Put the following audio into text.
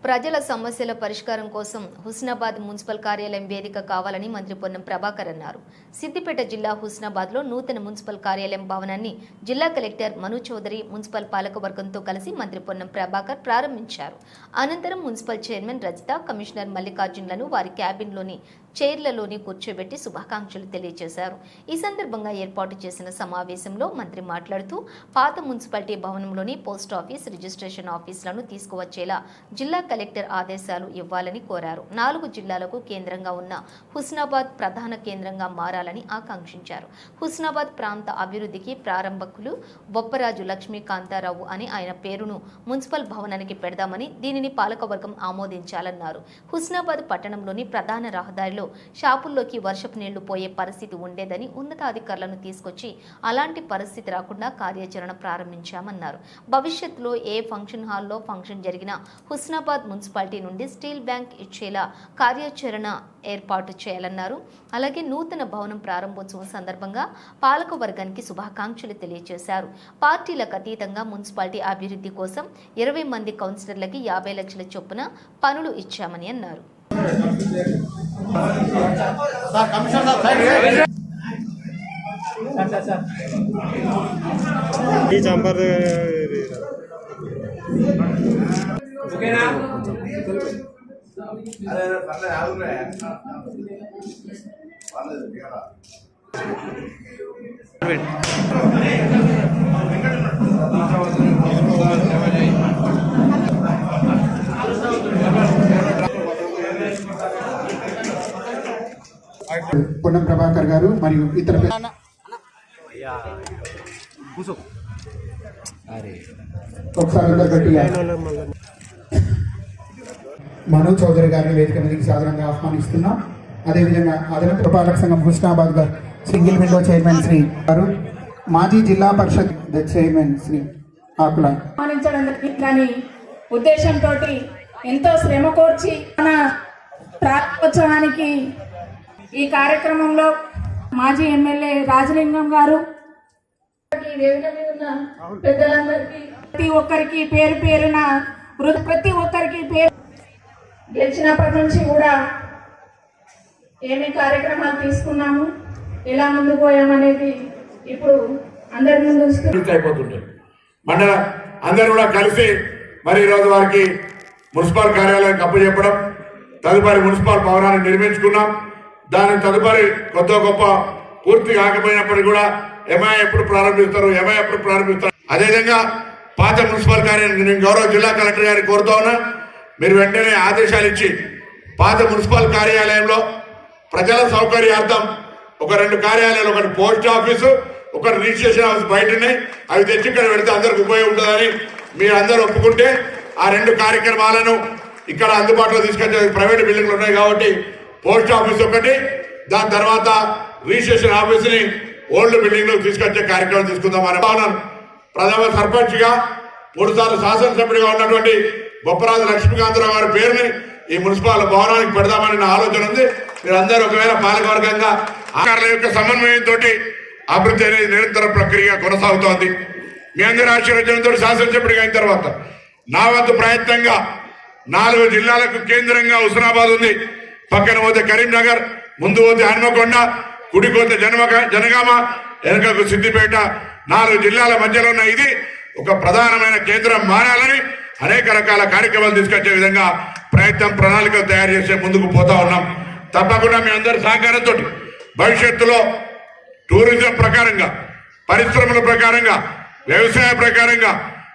ప్రజల సమస్యల పరిష్కారం కోసం హుస్నాబాద్ మున్సిపల్ కార్యాలయం వేదిక కావాలని మంత్రి పొన్నం ప్రభాకర్ అన్నారు. సిద్దిపేట జిల్లా హుస్నాబాద్లో నూతన మున్సిపల్ కార్యాలయం భవనాన్ని జిల్లా కలెక్టర్ మను చౌదరి మున్సిపల్ పాలకవర్గంతో కలిసి మంత్రి పొన్నం ప్రభాకర్ ప్రారంభించారు. అనంతరం మున్సిపల్ చైర్మన్ రజిత, కమిషనర్ మల్లికార్జున్లను వారి క్యాబిన్లోని చైర్లలోని కూర్చోబెట్టి శుభాకాంక్షలు తెలియజేశారు. ఈ సందర్భంగా ఏర్పాటు చేసిన సమావేశంలో మంత్రి మాట్లాడుతూ పాత మున్సిపాలిటీ భవనంలోని పోస్ట్ ఆఫీస్, రిజిస్ట్రేషన్ ఆఫీసులను తీసుకువచ్చేలా జిల్లా కలెక్టర్ ఆదేశాలు ఇవ్వాలని కోరారు. 4 జిల్లాలకు కేంద్రంగా ఉన్న హుస్నాబాద్ ప్రధాన కేంద్రంగా మారాలని ఆకాంక్షించారు. హుస్నాబాద్ ప్రాంత అభివృద్ధికి ప్రారంభకులు బొప్పరాజు లక్ష్మీకాంతారావు అని ఆయన పేరును మున్సిపల్ భవనానికి పెడదామని, దీనిని పాలకవర్గం ఆమోదించాలన్నారు. హుస్నాబాద్ పట్టణంలోని ప్రధాన రహదారిలో షాపుల్లోకి వర్షపు నీళ్లు పోయే పరిస్థితి ఉండేదని ఉన్నతాధికారులను తీసుకొచ్చి అలాంటి పరిస్థితి రాకుండా కార్యాచరణ ప్రారంభించామన్నారు. భవిష్యత్తులో ఏ ఫంక్షన్ హాల్లో ఫంక్షన్ జరిగినా హుస్నాబాద్ మున్సిపాలిటీ నుండి స్టీల్ బ్యాంక్ ఇచ్చేలా కార్యాచరణ ఏర్పాటు చేయాలన్నారు. అలాగే నూతన భవనం ప్రారంభోత్సవం సందర్భంగా పాలక వర్గానికి శుభాకాంక్షలు తెలియజేశారు. పార్టీలకు అతీతంగా మున్సిపాలిటీ అభివృద్ధి కోసం 20 మంది కౌన్సిలర్లకి 50 లక్షల చొప్పున పనులు ఇచ్చామని అన్నారు. పొన్నం ప్రభాకర్ గారు మరియు ఇతర మను చౌదరి గారిని వేదిక మీదకి సాధారణంగా ఆహ్వానిస్తున్నాం. అదేవిధంగా అదనపు పాలక సంఘం హుస్నాబాద్ గారు సింగిల్ విండో చైర్మన్ శ్రీ గారు, మాజీ జిల్లా పరిషత్ చైర్మన్ శ్రీ ఆకుల కానీ ఉద్దేశంతో ఎంతో శ్రమ కోర్చి మన ప్రారంభోత్సవానికి ఈ కార్యక్రమంలో మాజీ ఎమ్మెల్యే రాజలింగం గారు, పెద్దలందరికీ, ప్రతి ఒక్కరికి పేరు పేరున ప్రతి ఒక్కరికి పేరు గెలిచినప్పటి నుంచి కూడా ఏమేమి కార్యక్రమాలు తీసుకున్నాము, ఎలా ముందుకు పోయామనేది ఇప్పుడు అందరి ముందు అయిపోతుంటాయి. మండల అందరూ కూడా కలిసి మరి ఈరోజు వారికి మున్సిపల్ కార్యాలయానికి అప్పచెప్పడం, తదుపరి మున్సిపల్ భవనాన్ని నిర్మించుకున్నాం. దాని తదుపరి కొత్త గొప్ప పూర్తి కాకపోయినప్పటికీ కూడా ఎంఐ ఎప్పుడు ప్రారంభిస్తారు. అదేవిధంగా పాత మున్సిపల్ కార్యాలయం నేను గౌరవ జిల్లా కలెక్టర్ గారిని కోరుతా ఉన్నా, మీరు వెంటనే ఆదేశాలు ఇచ్చి పాత మున్సిపల్ కార్యాలయంలో ప్రజల సౌకర్యార్థం ఒక 2 కార్యాలయాలు, ఒకటి పోస్ట్ ఆఫీసు, ఒకటి రిజిస్ట్రేషన్ ఆఫీస్ బయట ఉన్నాయి, అవి తెచ్చి ఇక్కడ పెడితే అందరికి ఉపయోగం ఉంటుందని మీరు అందరూ ఒప్పుకుంటే ఆ 2 కార్యక్రమాలను ఇక్కడ అందుబాటులో తీసుకొచ్చే ప్రైవేట్ బిల్డింగ్లు ఉన్నాయి కాబట్టి పోస్ట్ ఆఫీస్ ఒకటి, దాని తర్వాత రిజిస్ట్రేషన్ ఆఫీస్ ని ఓల్డ్ బిల్డింగ్ లో తీసుకొచ్చే కార్యక్రమం తీసుకుందామని భావన. ప్రథమ సర్పంచ్ గా 3 సార్లు శాసనసభ్యుడిగా ఉన్నటువంటి బొప్పరాజు లక్ష్మీకాంతరావు గారి పేరుని ఈ మున్సిపల్ భవనానికి పెడదామని నా ఆలోచన ఉంది. మీరందరూ ఒకవేళ పాలకవర్గంగా ఆకారాల యొక్క సమన్వయంతో అభివృద్ధి అనేది నిరంతర ప్రక్రియ కొనసాగుతోంది. మీ అందరి ఆశీర్వచనంతో శాసనసభ్యుడిగా అయిన తర్వాత నా వంతు ప్రయత్నంగా 4 జిల్లాలకు కేంద్రంగా హుస్నాబాద్ ఉంది. పక్కన పోతే కరీంనగర్, ముందు పోతే హన్మకొండ, కుడి పోతే జనగామ, వెనకకు సిద్దిపేట, 4 జిల్లాల మధ్యలో ఉన్న ఇది ఒక ప్రధానమైన కేంద్రం మారాలని అనేక రకాల కార్యక్రమాలు తీసుకొచ్చే విధంగా ప్రణాళికలు తయారు చేసే ముందుకు పోతా ఉన్నాం. తప్పకుండా మీ అందరి సహకారంతో భవిష్యత్తులో టూరిజం ప్రకారంగా, పరిశ్రమల ప్రకారంగా, వ్యవసాయ ప్రకారంగా